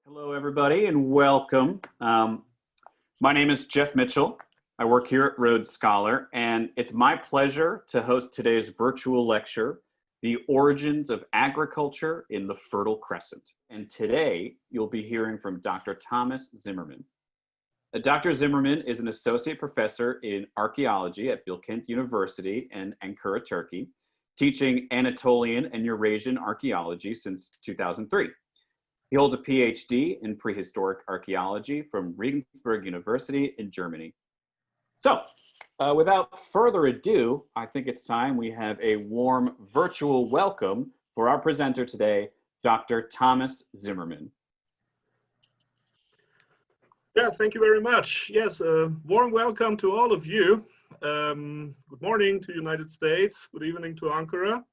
Hello, everybody, and welcome. My name is Jeff Mitchell. I work here at Rhodes Scholar, and it's my pleasure to host today's virtual lecture, The Origins of Agriculture in the Fertile Crescent. And today, you'll be hearing from Dr. Thomas Zimmerman. Dr. Zimmerman is an associate professor in archaeology at Bilkent University in Ankara, Turkey, teaching Anatolian and Eurasian Archaeology since 2003. He holds a Ph.D. in Prehistoric Archaeology from Regensburg University in Germany. So, without further ado, I think it's time we have a warm virtual welcome for our presenter today, Dr. Thomas Zimmerman. Yeah, thank you very much. Yes, a warm welcome to all of you. Good morning to United States, good evening to Ankara.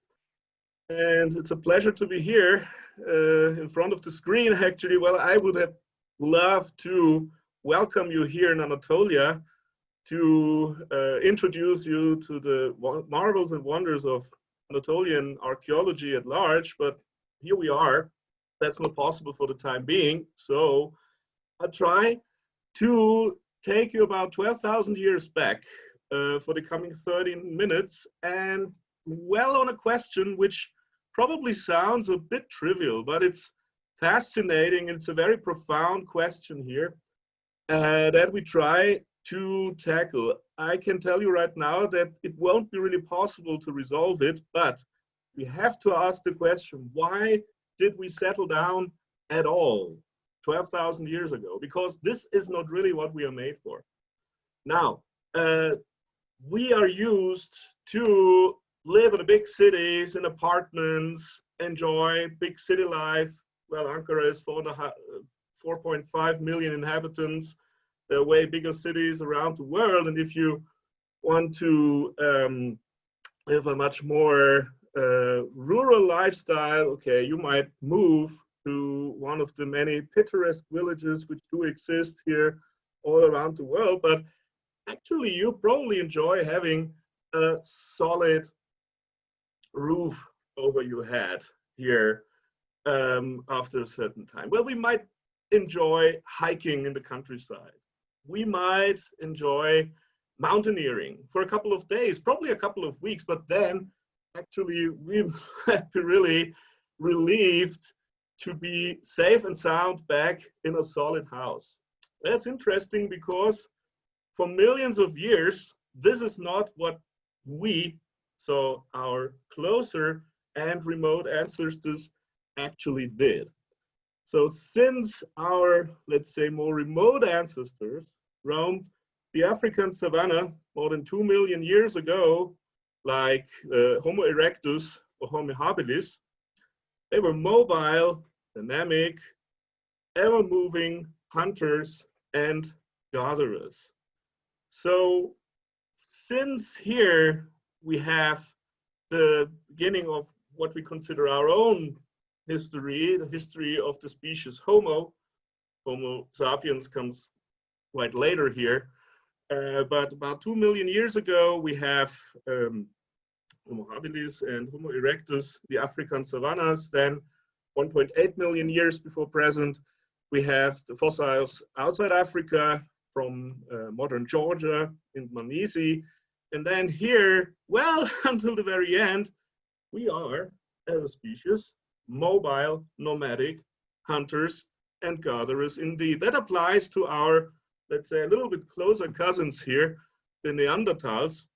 And it's a pleasure to be here in front of the screen, actually. Well, I would have loved to welcome you here in Anatolia to introduce you to the marvels and wonders of Anatolian archaeology at large, but here we are. That's not possible for the time being. So I'll try to take you about 12,000 years back for the coming 30 minutes and well on a question which probably sounds a bit trivial, but it's fascinating. It's a very profound question here that we try to tackle. I can tell you right now that it won't be really possible to resolve it, but we have to ask the question, why did we settle down at all 12,000 years ago? Because this is not really what we are made for. Now, we are used to live in the big cities, in apartments, enjoy big city life. Well, Ankara is 4.5 million inhabitants. There are way bigger cities around the world. And if you want to live a much more rural lifestyle, okay, you might move to one of the many picturesque villages which do exist here all around the world. But actually, you probably enjoy having a solid roof over your head here after a certain time. Well, we might enjoy hiking in the countryside. We might enjoy mountaineering for a couple of days, probably a couple of weeks, but then actually we might be really relieved to be safe and sound back in a solid house. That's interesting because for millions of years, this is not what we, so our closer and remote ancestors, actually did. So since our, let's say, more remote ancestors roamed the African savanna more than 2 million years ago, like Homo erectus or Homo habilis, they were mobile, dynamic, ever-moving hunters and gatherers. So since here we have the beginning of what we consider our own history, the history of the species Homo. Homo sapiens comes quite later here. But about 2 million years ago, we have Homo habilis and Homo erectus, the African savannas. Then 1.8 million years before present, we have the fossils outside Africa from modern Georgia in Manisi. And then here, well, until the very end, we are, as a species, mobile, nomadic hunters and gatherers indeed. That applies to our, let's say, a little bit closer cousins here, the Neanderthals.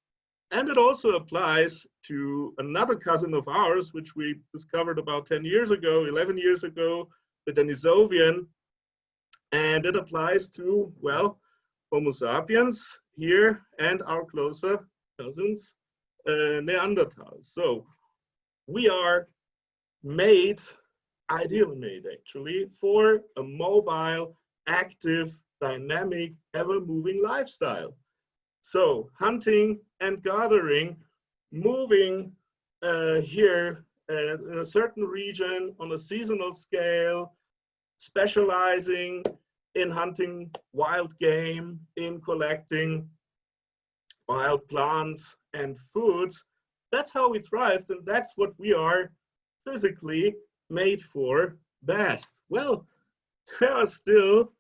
And it also applies to another cousin of ours, which we discovered about 10 years ago, 11 years ago, the Denisovian. And it applies to, well, Homo sapiens here and our closer cousins, Neanderthals. So we are made, ideally made actually, for a mobile, active, dynamic, ever-moving lifestyle. So hunting and gathering, moving here in a certain region on a seasonal scale, specializing in hunting wild game, in collecting wild plants and foods. That's how we thrived, and that's what we are physically made for best. Well, there are still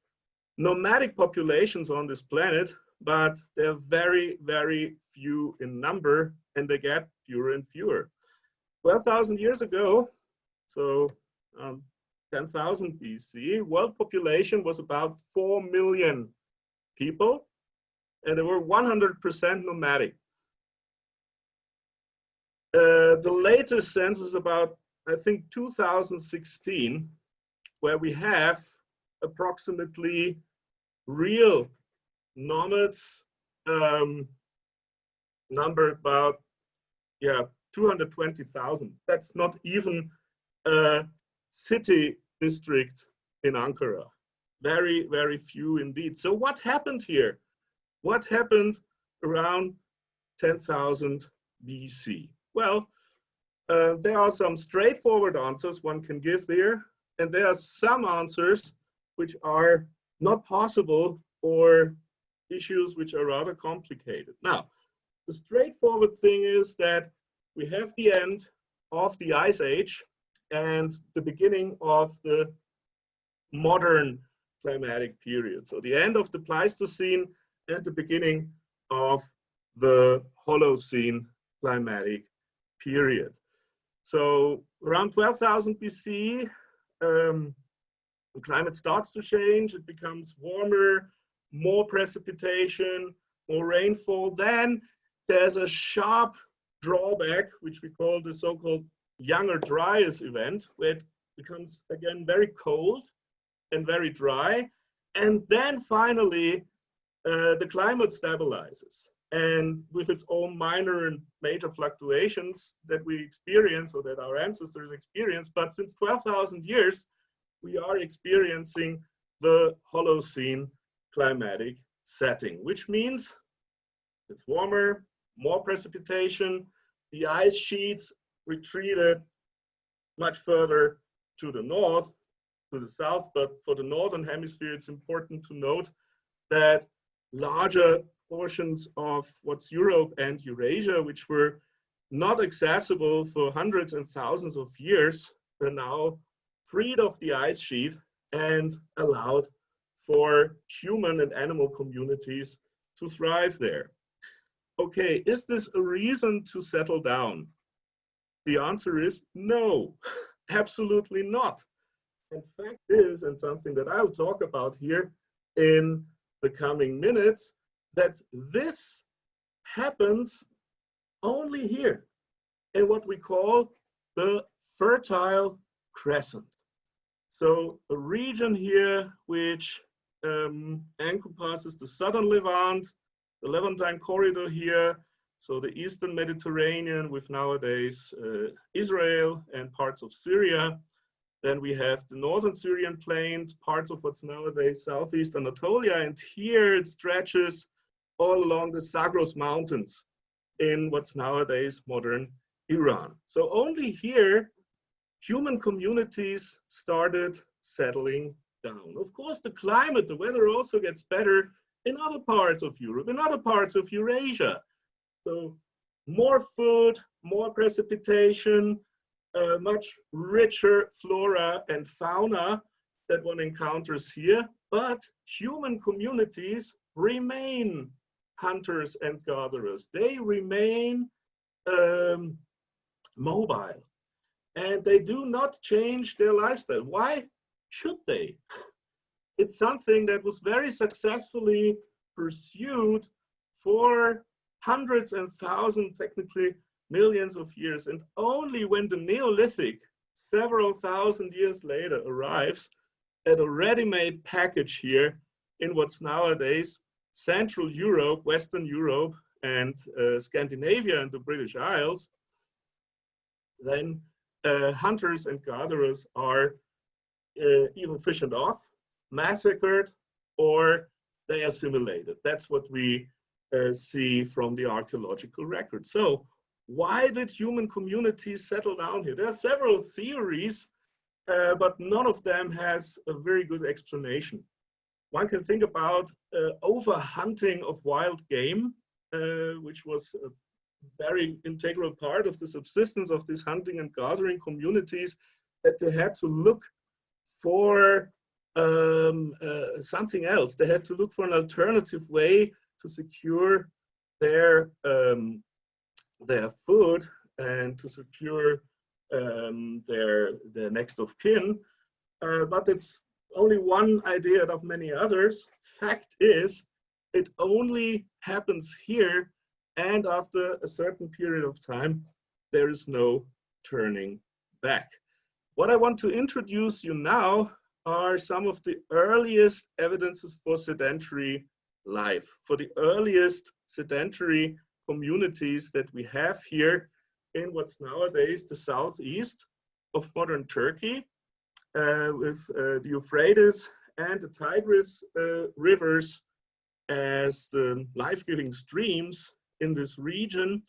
nomadic populations on this planet, but they're very, very few in number, and they get fewer and fewer. 12,000 years ago, so 10,000 BC, world population was about 4 million people, and they were 100% nomadic. The latest census about, I think, 2016, where we have approximately real nomads numbered about 220,000. That's not even a city district in Ankara. Very, very few indeed. So what happened here? What happened around 10,000 BC? Well, there are some straightforward answers one can give there, and there are some answers which are not possible, or issues which are rather complicated. Now, the straightforward thing is that we have the end of the Ice Age and the beginning of the modern climatic period. So the end of the Pleistocene and the beginning of the Holocene climatic period. So around 12,000 BC, the climate starts to change. It becomes warmer, more precipitation, more rainfall. Then there's a sharp drawback, which we call the so-called Younger Dryas event, where it becomes again very cold and very dry. And then finally, the climate stabilizes. And with its own minor and major fluctuations that we experience, or that our ancestors experienced, but since 12,000 years, we are experiencing the Holocene climatic setting, which means it's warmer, more precipitation, the ice sheets retreated much further to the north, to the south, but for the northern hemisphere, it's important to note that larger portions of what's Europe and Eurasia, which were not accessible for hundreds and thousands of years, are now freed of the ice sheet and allowed for human and animal communities to thrive there. Okay, is this a reason to settle down? The answer is no, absolutely not. In fact is, and something that I'll talk about here in the coming minutes, that this happens only here in what we call the Fertile Crescent. So a region here which encompasses the southern Levant, the Levantine corridor here, so the eastern Mediterranean with nowadays Israel and parts of Syria. Then we have the northern Syrian plains, parts of what's nowadays southeast Anatolia, and here it stretches all along the Zagros Mountains in what's nowadays modern Iran. So only here, human communities started settling down. Of course, the climate, the weather also gets better in other parts of Europe, in other parts of Eurasia. So more food, more precipitation, much richer flora and fauna that one encounters here, but human communities remain hunters and gatherers. They remain mobile, and they do not change their lifestyle. Why should they? It's something that was very successfully pursued for hundreds and thousands, technically millions of years. And only when the Neolithic, several thousand years later, arrives at a ready-made package here in what's nowadays Central Europe, Western Europe, and Scandinavia and the British Isles, then hunters and gatherers are either fissioned off, massacred, or they assimilated. That's what we see from the archaeological record. So why did human communities settle down here? There are several theories, but none of them has a very good explanation. One can think about overhunting of wild game, which was a very integral part of the subsistence of these hunting and gathering communities, that they had to look for something else. They had to look for an alternative way to secure their food and to secure their next of kin. But it's only one idea out of many others. Fact is, it only happens here, and after a certain period of time, there is no turning back. What I want to introduce you now are some of the earliest evidences for sedentary life, for the earliest sedentary communities that we have here in what's nowadays the southeast of modern Turkey, with the Euphrates and the Tigris rivers as the life-giving streams in this region.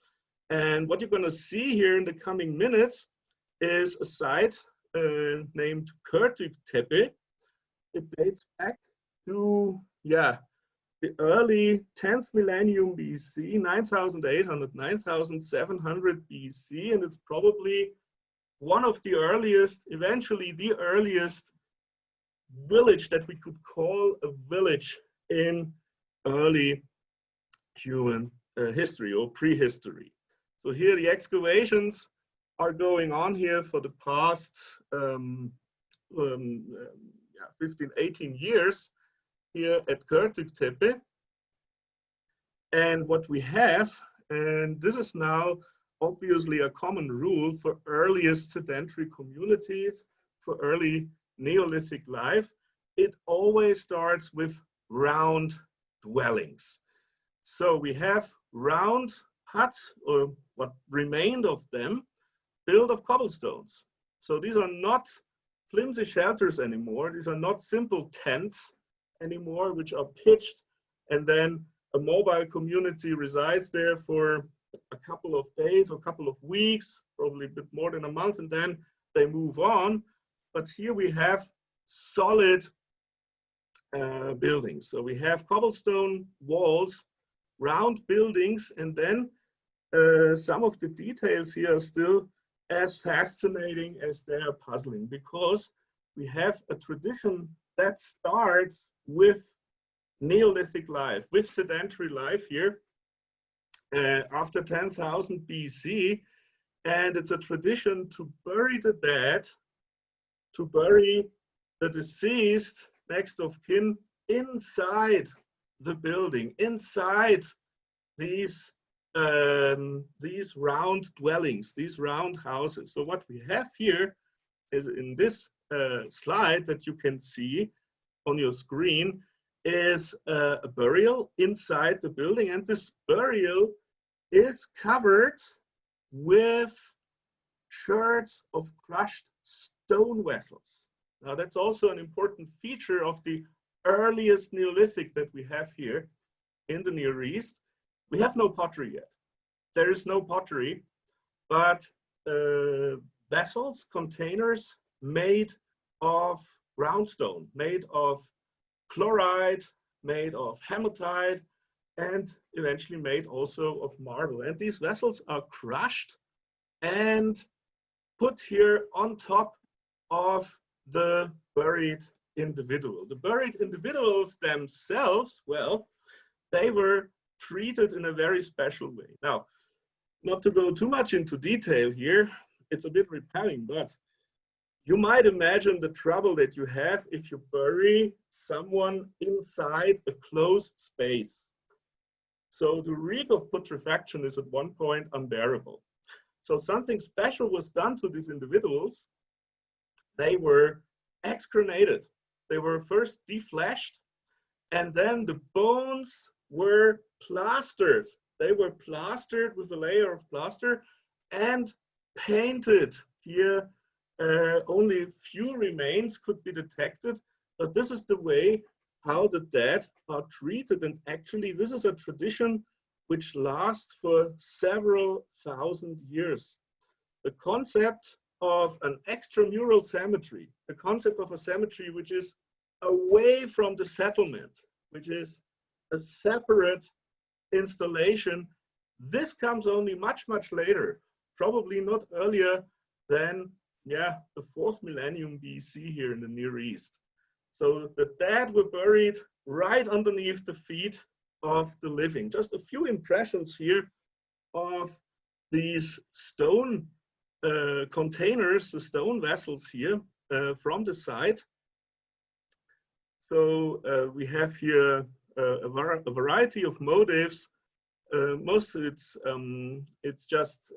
And what you're going to see here in the coming minutes is a site named Kertük Tepe. It dates back to, the early 10th millennium BC, 9,800, 9,700 BC, and it's probably one of the earliest, eventually the earliest village that we could call a village in early human history or prehistory. So here the excavations are going on here for the past 15, 18 years here at Kertük Tepe. And what we have, and this is now obviously a common rule for earliest sedentary communities, for early Neolithic life, it always starts with round dwellings. So we have round huts, or what remained of them, built of cobblestones. So these are not flimsy shelters anymore. These are not simple tents anymore, which are pitched, and then a mobile community resides there for a couple of days or a couple of weeks, probably a bit more than a month, and then they move on. But here we have solid buildings. So we have cobblestone walls, round buildings, and then some of the details here are still as fascinating as they are puzzling, because we have a tradition that starts with Neolithic life, with sedentary life here after 10,000 BC. And it's a tradition to bury the dead, to bury the deceased next of kin inside the building, inside these round dwellings, these round houses. So what we have here is, in this slide that you can see on your screen, is a burial inside the building, and this burial is covered with sherds of crushed stone vessels. Now that's also an important feature of the earliest Neolithic that we have here in the Near East. We have no pottery yet. There is no pottery, but vessels, containers made of roundstone, made of chloride, made of hematite, and eventually made also of marble. And these vessels are crushed and put here on top of the buried individual. The buried individuals themselves, well, they were treated in a very special way. Now, not to go too much into detail here, it's a bit repelling, but you might imagine the trouble that you have if you bury someone inside a closed space. So the reek of putrefaction is at one point unbearable. So something special was done to these individuals. They were excrenated. They were first defleshed, and then the bones were plastered. They were plastered with a layer of plaster and painted. Here, only few remains could be detected, but this is the way how the dead are treated. And actually, this is a tradition which lasts for several thousand years. The concept of an extramural cemetery, the concept of a cemetery which is away from the settlement, which is a separate installation, this comes only much, much later, probably not earlier than the 4th millennium BC here in the Near East. So the dead were buried right underneath the feet of the living. Just a few impressions here of these stone containers, the stone vessels here from the site. So we have here a variety of motifs. Most of it's just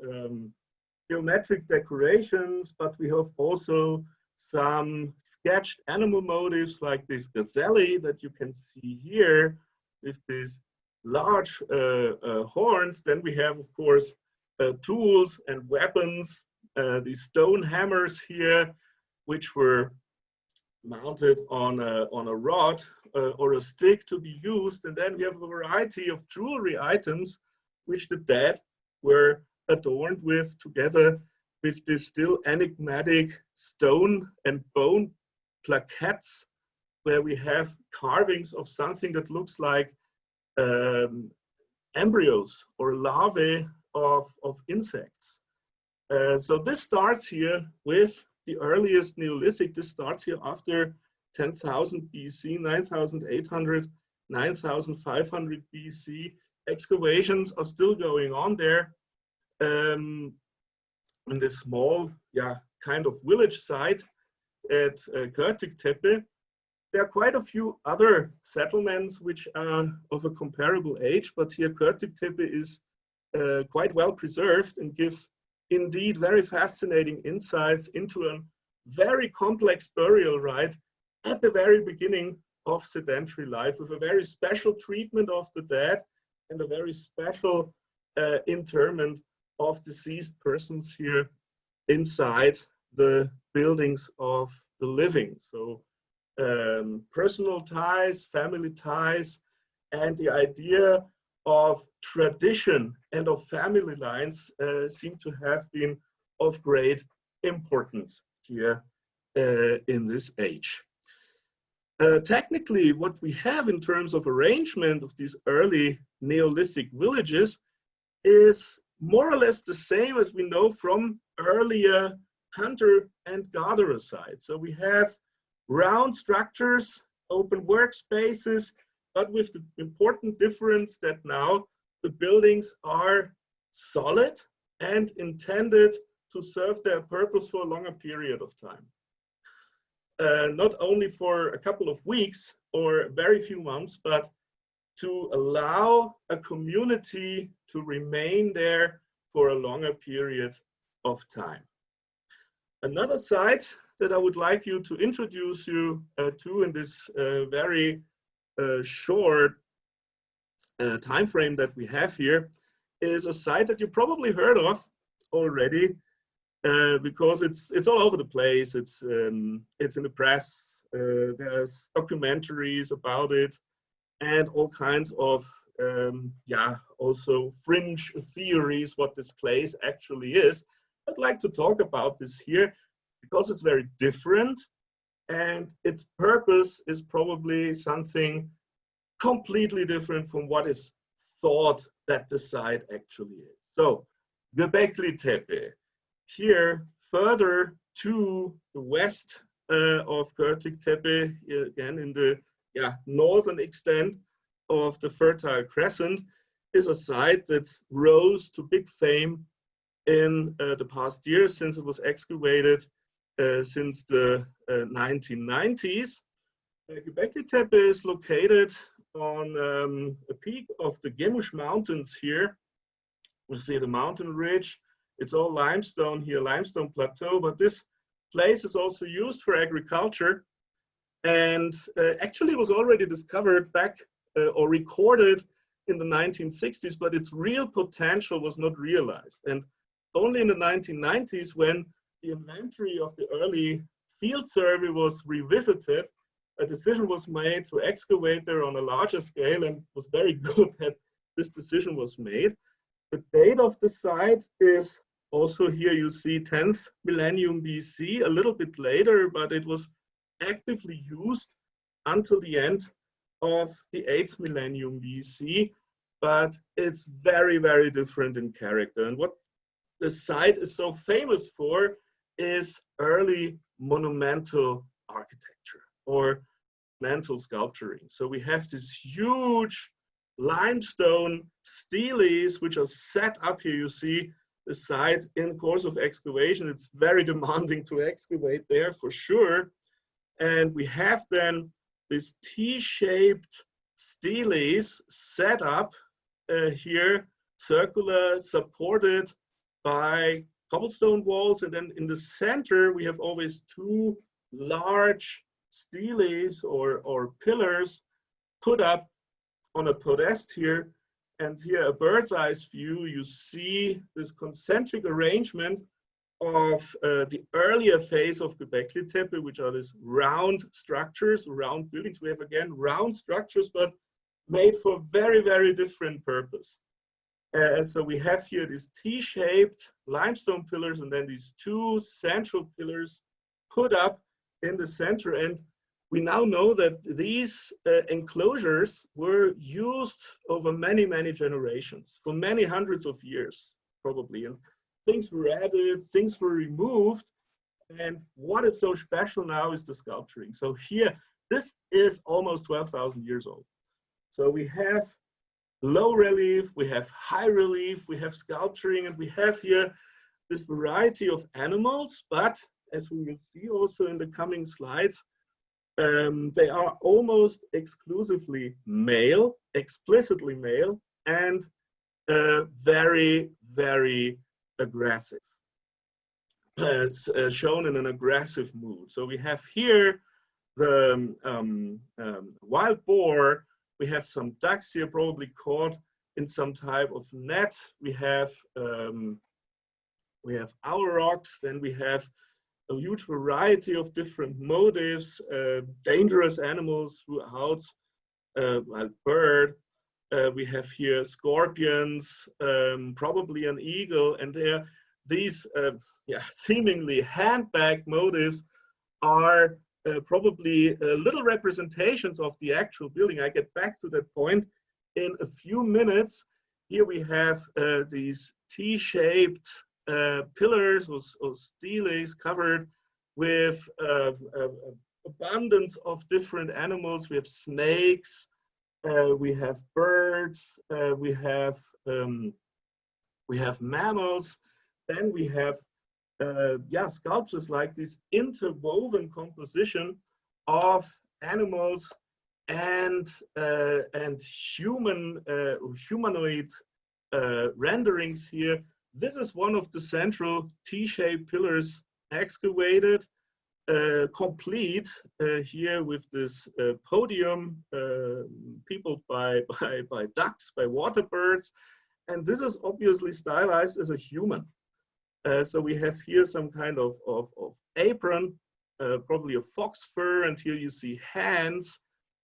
geometric decorations, but we have also some sketched animal motifs like this gazelle that you can see here with these large horns. Then we have, of course, tools and weapons, these stone hammers here, which were mounted on a rod or a stick to be used. And then we have a variety of jewelry items which the dead were adorned with, together with this still enigmatic stone and bone plaquettes, where we have carvings of something that looks like embryos or larvae of insects. So this starts here with the earliest Neolithic. This starts here after 10,000 BC, 9,800, 9,500 BC. Excavations are still going on there. In this small, kind of village site at Göttingen Tepe. There are quite a few other settlements which are of a comparable age, but here Göttingen Tepe is quite well preserved and gives indeed very fascinating insights into a very complex burial rite at the very beginning of sedentary life, with a very special treatment of the dead and a very special interment of deceased persons here inside the buildings of the living. So personal ties, family ties, and the idea of tradition and of family lines seem to have been of great importance here in this age. Technically, what we have in terms of arrangement of these early Neolithic villages is more or less the same as we know from earlier hunter and gatherer sites. So we have round structures, open workspaces, but with the important difference that now the buildings are solid and intended to serve their purpose for a longer period of time. Not only for a couple of weeks or very few months, but to allow a community to remain there for a longer period of time. Another site that I would like you to introduce you to in this very short time frame that we have here is a site that you probably heard of already, because it's all over the place. It's in the press. There's documentaries about it, and all kinds of also fringe theories what this place actually is. I'd like to talk about this here because it's very different, and its purpose is probably something completely different from what is thought that the site actually is. So, Göbekli Tepe, here further to the west of Göbekli Tepe, again in the northern extent of the Fertile Crescent, is a site that rose to big fame in the past years, since it was excavated since the 1990s. Göbekli Tepe is located on a peak of the Gemush Mountains here. We see the mountain ridge. It's all limestone here, limestone plateau, but this place is also used for agriculture, and actually was already discovered back or recorded in the 1960s, but its real potential was not realized. And only in the 1990s, when the inventory of the early field survey was revisited, a decision was made to excavate there on a larger scale, and it was very good that this decision was made. The date of the site is also here, you see 10th millennium BC, a little bit later, but it was actively used until the end of the 8th millennium BC, but it's very, very different in character. And what the site is so famous for is early monumental architecture, or monumental sculpturing. So we have this huge limestone steles which are set up here. You see the site in course of excavation. It's very demanding to excavate there for sure. And we have then this T-shaped steles set up here, circular, supported by cobblestone walls. And then in the center, we have always two large steles or pillars put up on a podest here. And here, a bird's eye view, you see this concentric arrangement of the earlier phase of the Becky Temple, which are these round structures, round buildings. We have again round structures, but made for very, very different purpose. So we have here these T-shaped limestone pillars, and then these two central pillars put up in the center. And we now know that these enclosures were used over many, many generations, for many hundreds of years, probably. And things were added, things were removed. And what is so special now is the sculpturing. So here, this is almost 12,000 years old. So we have low relief, we have high relief, we have sculpturing, and we have here this variety of animals. But as we will see also in the coming slides, they are almost exclusively male, explicitly male, and very, very aggressive, shown in an aggressive mood. So we have here the wild boar. We have some ducks here, probably caught in some type of net. We have aurochs. Then we have a huge variety of different motives, dangerous animals throughout, wild bird. We have here scorpions, probably an eagle, and these seemingly handbag motifs are probably little representations of the actual building. I get back to that point in a few minutes. Here we have these T-shaped pillars or steles covered with abundance of different animals. We have snakes, we have birds, we have mammals. Then we have sculptures like this interwoven composition of animals and humanoid renderings here. This is one of the central T-shaped pillars excavated, complete here with this podium peopled by ducks, by water birds. And this is obviously stylized as a human. So we have here some kind of apron, probably a fox fur, and here you see hands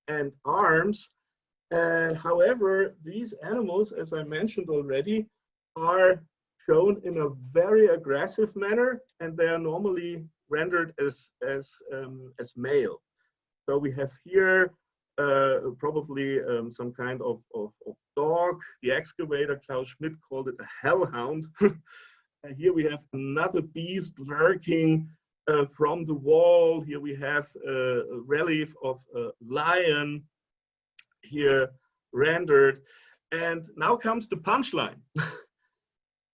and arms. However, these animals, as I mentioned already, are shown in a very aggressive manner, and they are normally rendered as male. So we have here probably some kind of dog. The excavator Klaus Schmidt called it a hellhound. And here we have another beast lurking from the wall. Here we have a relief of a lion here rendered. And now comes the punchline.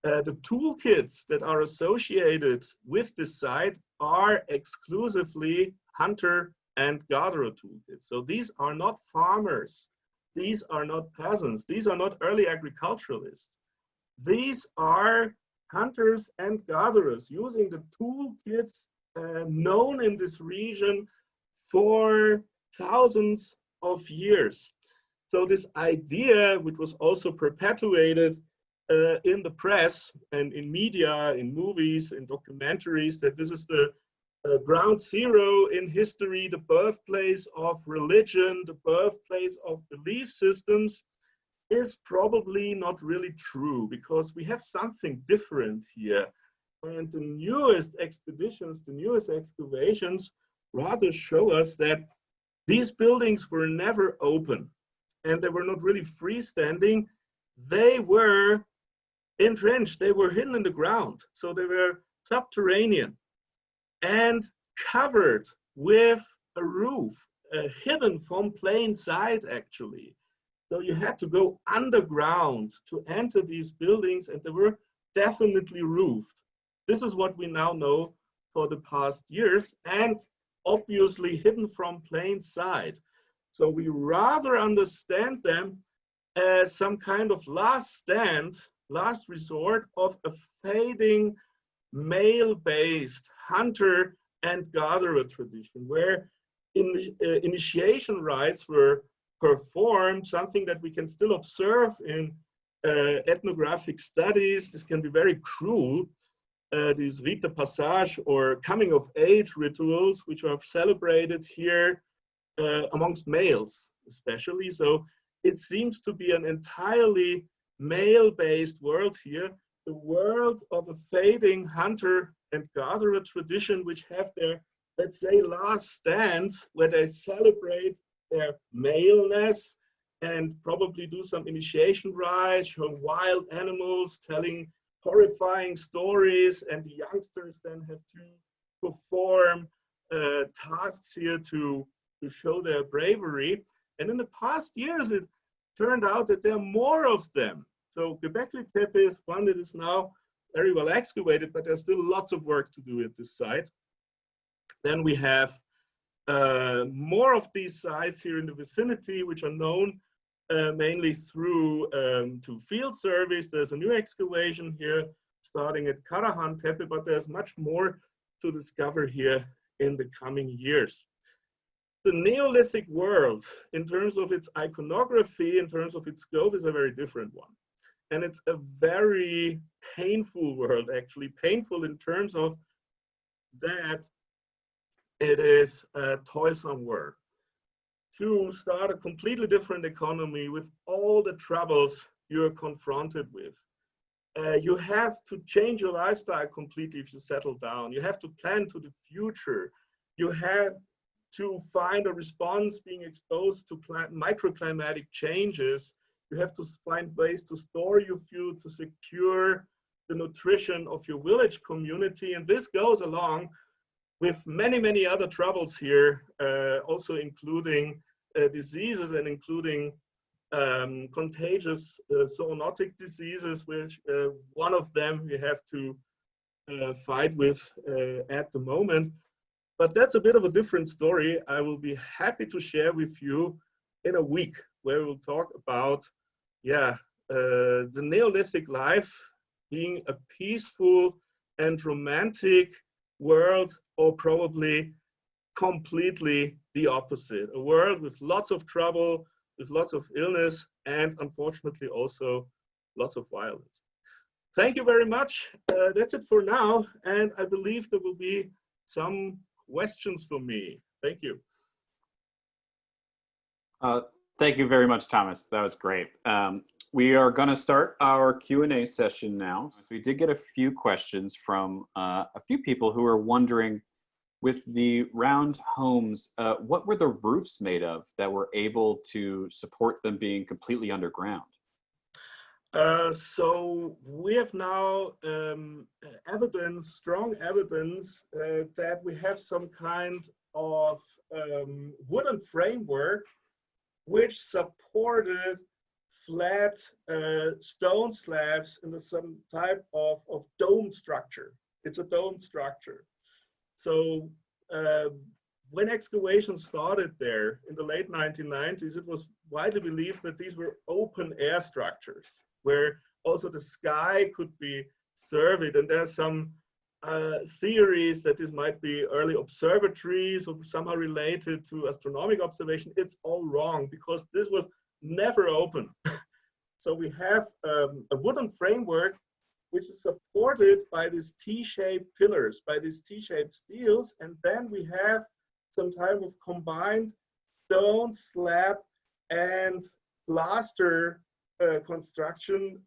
The toolkits that are associated with this site are exclusively hunter and gatherer toolkits. So these are not farmers. These are not peasants. These are not early agriculturalists. These are hunters and gatherers using the toolkits known in this region for thousands of years. So this idea, which was also perpetuated in the press and in media, in movies, in documentaries, that this is the ground zero in history, the birthplace of religion, the birthplace of belief systems, is probably not really true, because we have something different here. And the newest expeditions, the newest excavations rather show us that these buildings were never open, and they were not really freestanding. They were entrenched, they were hidden in the ground. So they were subterranean and covered with a roof hidden from plain sight, actually. So you had to go underground to enter these buildings, and they were definitely roofed. This is what we now know for the past years, and obviously hidden from plain sight. So we rather understand them as some kind of last stand, last resort of a fading male-based hunter and gatherer tradition, where initiation rites were performed, something that we can still observe in ethnographic studies. This can be very cruel. These rite de passage or coming of age rituals, which are celebrated here amongst males, especially. So it seems to be an entirely male-based world here, the world of a fading hunter and gatherer tradition, which have their, let's say, last stands, where they celebrate their maleness and probably do some initiation rites, show wild animals, telling horrifying stories, and the youngsters then have to perform tasks here to show their bravery. And in the past years, it turned out that there are more of them. So Göbekli Tepe is one that is now very well excavated, but there's still lots of work to do at this site. Then we have more of these sites here in the vicinity, which are known mainly through to field service. There's a new excavation here starting at Karahan Tepe, but there's much more to discover here in the coming years. The Neolithic world, in terms of its iconography, in terms of its scope, is a very different one. And it's a very painful world, actually. Painful in terms of that it is a toilsome work. To start a completely different economy with all the troubles you're confronted with. You have to change your lifestyle completely if you settle down. You have to plan to the future. You have to find a response being exposed to microclimatic changes. You have to find ways to store your food, to secure the nutrition of your village community. And this goes along with many, many other troubles here, also including diseases and including contagious zoonotic diseases, which one of them we have to fight with at the moment. But that's a bit of a different story. I will be happy to share with you in a week, where we'll talk about, the Neolithic life being a peaceful and romantic world, or probably completely the opposite. A world with lots of trouble, with lots of illness, and unfortunately also lots of violence. Thank you very much. That's it for now. And I believe there will be some questions for me. Thank you. Thank you very much, Thomas. That was great. We are going to start our Q&A session now. We did get a few questions from a few people who are wondering, with the round homes, what were the roofs made of that were able to support them being completely underground? So we have now evidence, strong evidence that we have some kind of wooden framework which supported flat stone slabs in some type of dome structure. It's a dome structure. So when excavation started there in the late 1990s, it was widely believed that these were open air structures, where also the sky could be surveyed. And there are some theories that this might be early observatories or somehow related to astronomical observation. It's all wrong, because this was never open. So we have a wooden framework which is supported by these T-shaped pillars, by these T-shaped steels, and then we have some type of combined stone, slab, and plaster construction,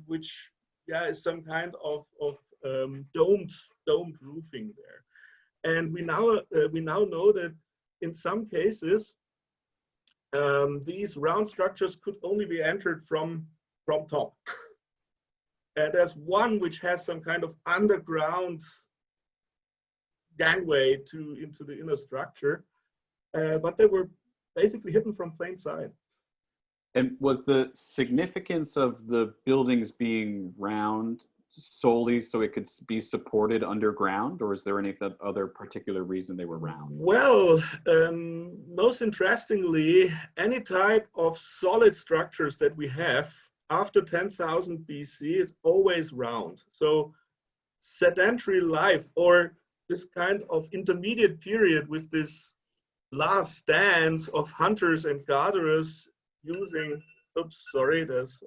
which is some kind of domed roofing there. And we now know that in some cases these round structures could only be entered from top. There's one which has some kind of underground gangway into the inner structure. but they were basically hidden from plain sight. And was the significance of the buildings being round solely so it could be supported underground, or is there any other particular reason they were round? Well, most interestingly, any type of solid structures that we have after 10,000 BC is always round. So sedentary life, or this kind of intermediate period with this last stands of hunters and gatherers using, oops, sorry, there's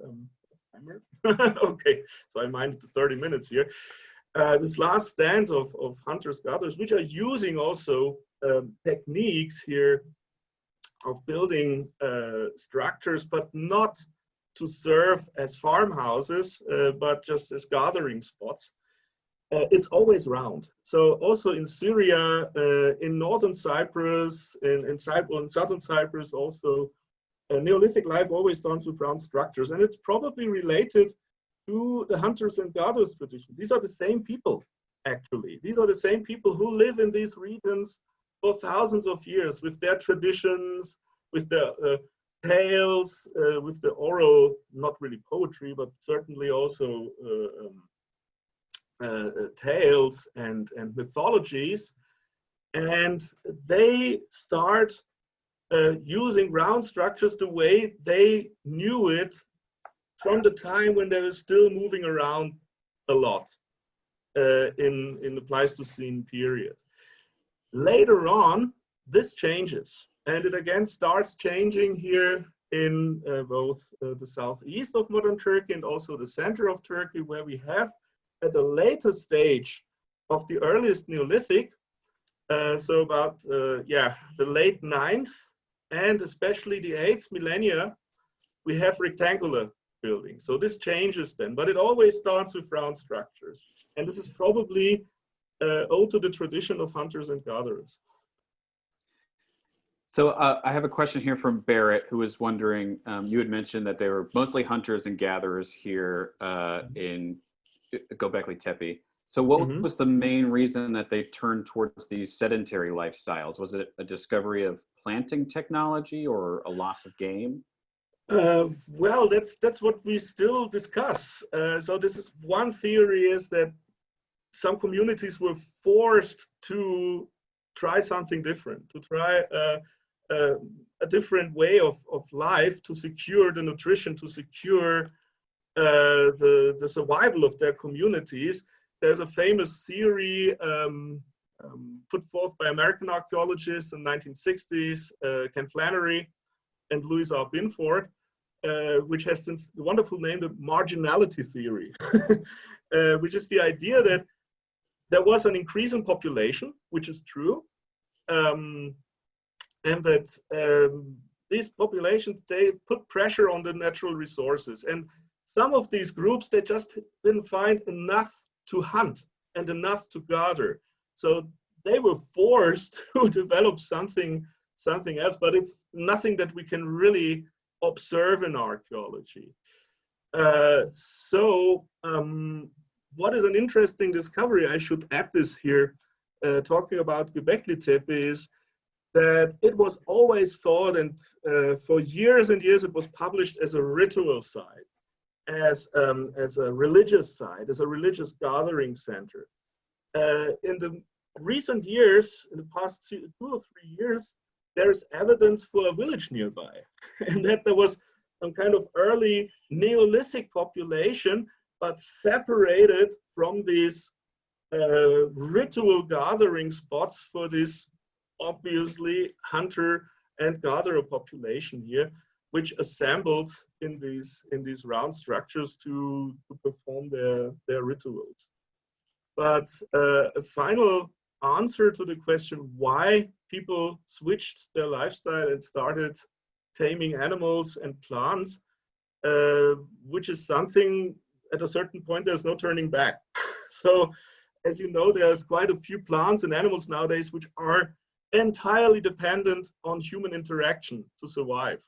timer. Okay, so I minded the 30 minutes here. This last stands of hunters gatherers, which are using also techniques here of building structures, but not to serve as farmhouses, but just as gathering spots. It's always round. So also in Syria, in northern Cyprus, in southern Cyprus also, Neolithic life always starts with round structures, and it's probably related to the hunters and gatherers tradition. These are the same people, actually. These are the same people who live in these regions for thousands of years with their traditions, with their tales, with the oral, not really poetry, but certainly also tales and mythologies. And they start using round structures the way they knew it from the time when they were still moving around a lot in the Pleistocene period. Later on, this changes, and it again starts changing here in both the southeast of modern Turkey and also the center of Turkey, where we have at a later stage of the earliest Neolithic, so about the late 9th and especially the 8th millennia, we have rectangular buildings. So this changes then, but it always starts with round structures. And this is probably owed to the tradition of hunters and gatherers. So I have a question here from Barrett, who was wondering, you had mentioned that they were mostly hunters and gatherers here in Göbekli Tepe. So what was the main reason that they turned towards these sedentary lifestyles? Was it a discovery of planting technology or a loss of game? Well, that's what we still discuss. So this is one theory, is that some communities were forced to try something different, to try a different way of life to secure the nutrition, to secure the survival of their communities. There's a famous theory put forth by American archaeologists in the 1960s, Ken Flannery and Louis R. Binford, which has since the wonderful name, the Marginality Theory, which is the idea that there was an increase in population, which is true, and that these populations, they put pressure on the natural resources. And some of these groups, they just didn't find enough to hunt and enough to gather. So they were forced to develop something else, but it's nothing that we can really observe in archaeology. What is an interesting discovery, I should add this here, talking about Göbekli Tepe, is that it was always thought, and for years and years it was published as a ritual site, as a religious site, as a religious gathering center. In the recent years, in the past 2 or 3 years, there's evidence for a village nearby, and that there was some kind of early Neolithic population, but separated from these ritual gathering spots for this obviously hunter and gatherer population here, which assembled in these round structures to perform their rituals. But a final answer to the question why people switched their lifestyle and started taming animals and plants, which is something at a certain point there's no turning back. So as you know, there's quite a few plants and animals nowadays which are entirely dependent on human interaction to survive.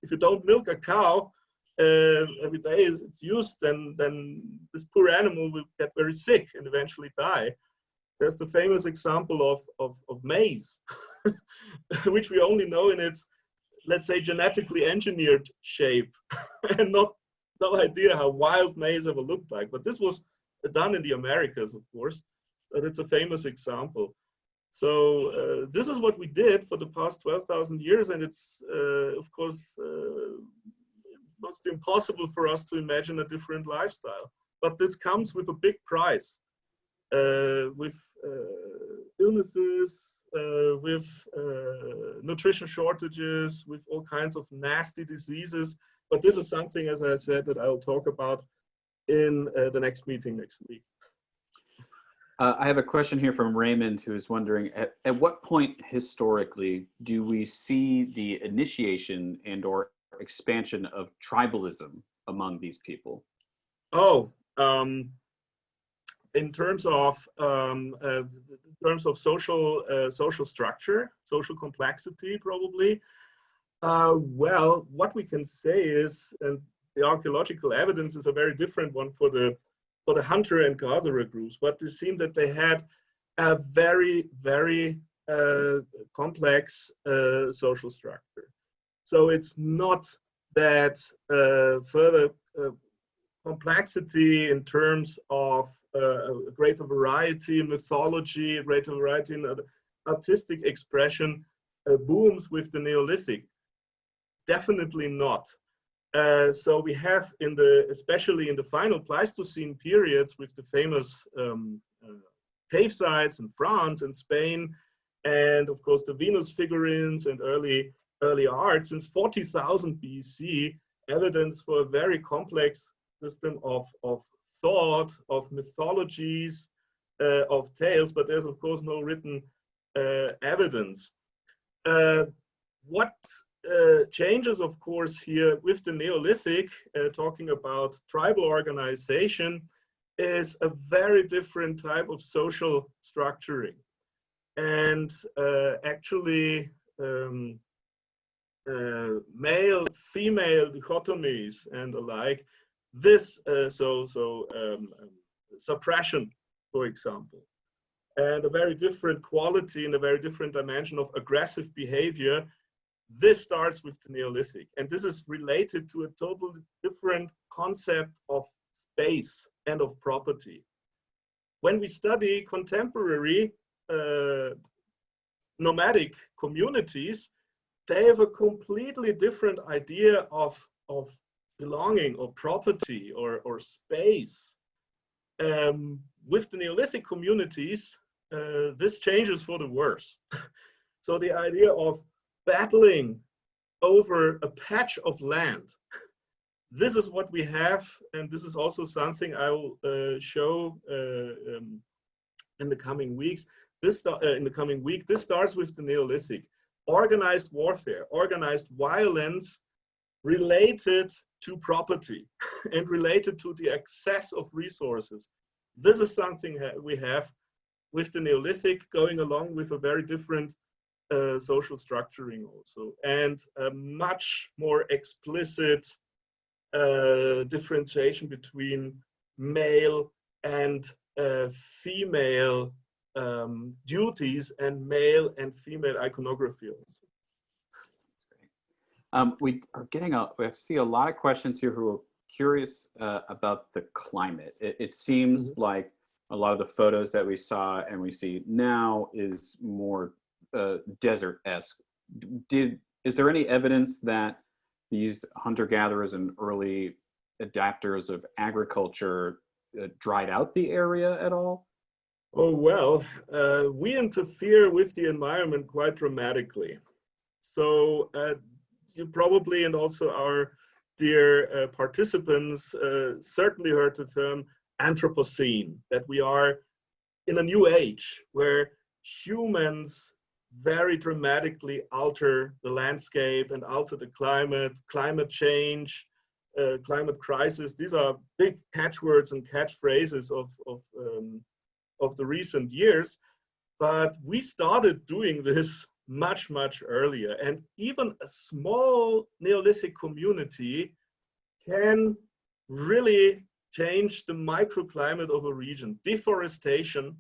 If you don't milk a cow every day it's used, then this poor animal will get very sick and eventually die. There's the famous example of maize. which we only know in its, let's say, genetically engineered shape, and no idea how wild maize ever looked like. But this was done in the Americas, of course, but it's a famous example. So this is what we did for the past 12,000 years, and it's, of course, almost impossible for us to imagine a different lifestyle. But this comes with a big price, with illnesses, with nutrition shortages, with all kinds of nasty diseases. But this is something, as I said, that I'll talk about in the next meeting next week. I have a question here from Raymond, who is wondering, at what point historically do we see the initiation and or expansion of tribalism among these people? Oh, in terms of social structure, social complexity, probably. Well, what we can say is, and the archaeological evidence is a very different one for the hunter and gatherer groups, but it seemed that they had a very, very complex social structure. So it's not that further complexity in terms of a greater variety in mythology, a greater variety in artistic expression booms with the Neolithic. Definitely not. So we have especially in the final Pleistocene periods with the famous cave sites in France and Spain, and of course the Venus figurines and early art since 40,000 BC, evidence for a very complex system of thought, of mythologies, of tales, but there's of course no written evidence. What changes, of course, here with the Neolithic, talking about tribal organization, is a very different type of social structuring. And actually, male-female dichotomies and the like, this, suppression, for example, and a very different quality and a very different dimension of aggressive behavior. This starts with the Neolithic, and this is related to a totally different concept of space and of property. When we study contemporary nomadic communities, they have a completely different idea of belonging or property or space. With the Neolithic communities, this changes for the worse. So the idea of battling over a patch of land, this is what we have, and this is also something I will show in the coming weeks. This starts with the Neolithic. Organized warfare, organized violence related to property and related to the access of resources. This is something we have with the Neolithic, going along with a very different social structuring also, and a much more explicit differentiation between male and female duties and male and female iconography also. We see a lot of questions here who are curious about the climate. It seems like a lot of the photos that we saw and we see now is more desert-esque. Is there any evidence that these hunter-gatherers and early adapters of agriculture dried out the area at all? Oh, well, we interfere with the environment quite dramatically. So you probably, and also our dear participants, certainly heard the term Anthropocene, that we are in a new age where humans very dramatically alter the landscape and alter the climate change, climate crisis. These are big catchwords and catchphrases of the recent years, but we started doing this much, much earlier. And even a small Neolithic community can really change the microclimate of a region. Deforestation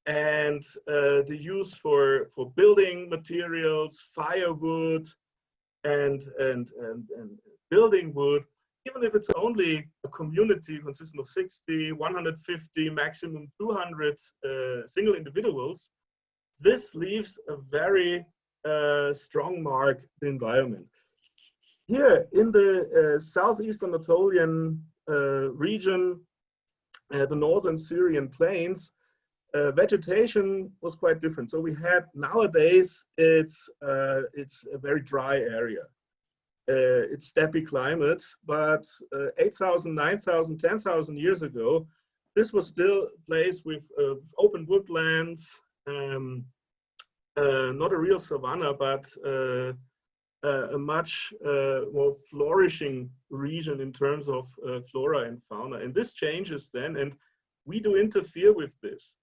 and the use for building materials, firewood, and building wood, even if it's only a community consisting of 60, 150, maximum 200 single individuals, this leaves a very strong mark in the environment. Here in the southeast Anatolian region, the northern Syrian plains, vegetation was quite different. So we had, nowadays, it's a very dry area. It's steppe climate, but 8,000, 9,000, 10,000 years ago, this was still a place with open woodlands, not a real savanna, but a much more flourishing region in terms of flora and fauna. And this changes then, and we do interfere with this.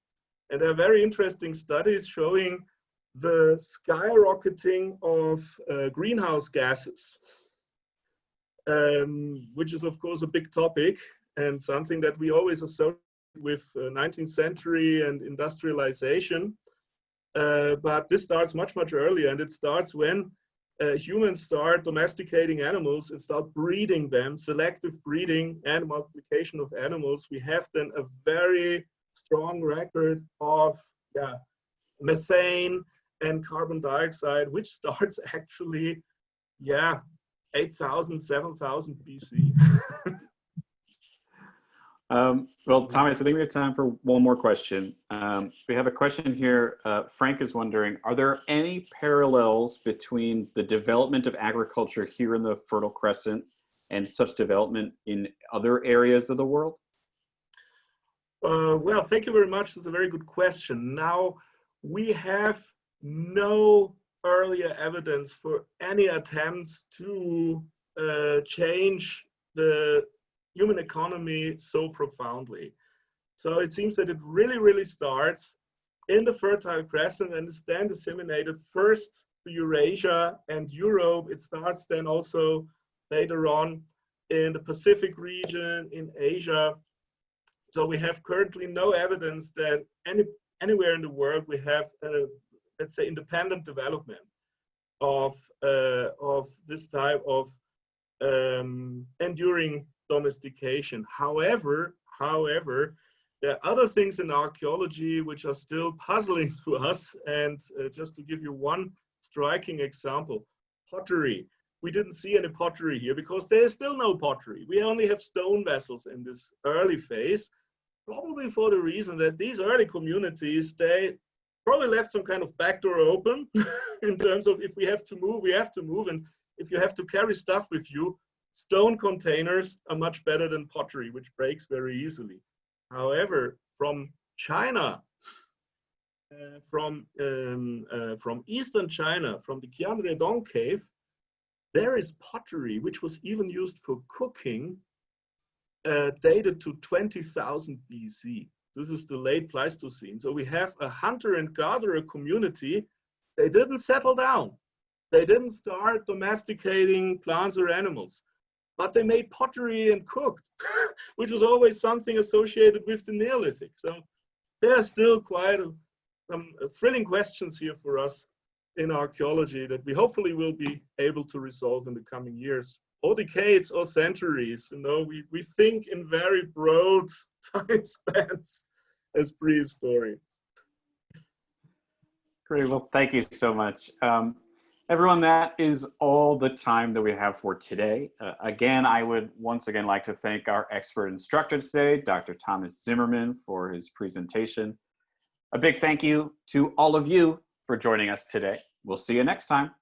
And there are very interesting studies showing the skyrocketing of greenhouse gases, which is of course a big topic and something that we always associate with 19th century and industrialization. But this starts much, much earlier, and it starts when humans start domesticating animals and start breeding them, selective breeding and multiplication of animals. We have then a very strong record of methane and carbon dioxide, which starts actually 8,000, 7,000 BC. Well, Thomas, I think we have time for one more question. We have a question here. Frank is wondering, are there any parallels between the development of agriculture here in the Fertile Crescent and such development in other areas of the world? Well, thank you very much. That's a very good question. Now, we have no earlier evidence for any attempts to change the human economy so profoundly. So it seems that it really, really starts in the Fertile Crescent and is then disseminated first to Eurasia and Europe. It starts then also later on in the Pacific region, in Asia. So we have currently no evidence that anywhere in the world we have, let's say, independent development of this type of enduring domestication. However, there are other things in archaeology which are still puzzling to us. And just to give you one striking example, pottery. We didn't see any pottery here because there is still no pottery. We only have stone vessels in this early phase, probably for the reason that these early communities, they probably left some kind of back door open in terms of if we have to move, we have to move. And if you have to carry stuff with you, stone containers are much better than pottery, which breaks very easily. However, from China, from Eastern China, from the Qianredong cave, there is pottery, which was even used for cooking, dated to 20,000 BC. This is the late Pleistocene. So we have a hunter and gatherer community. They didn't settle down. They didn't start domesticating plants or animals, but they made pottery and cooked, which was always something associated with the Neolithic. So there are still quite some thrilling questions here for us in archaeology that we hopefully will be able to resolve in the coming years, or decades, or centuries. You know, we think in very broad time spans as prehistorians. Great. Well, thank you so much. Everyone, that is all the time that we have for today. Again, I would once again like to thank our expert instructor today, Dr. Thomas Zimmerman, for his presentation. A big thank you to all of you for joining us today. We'll see you next time.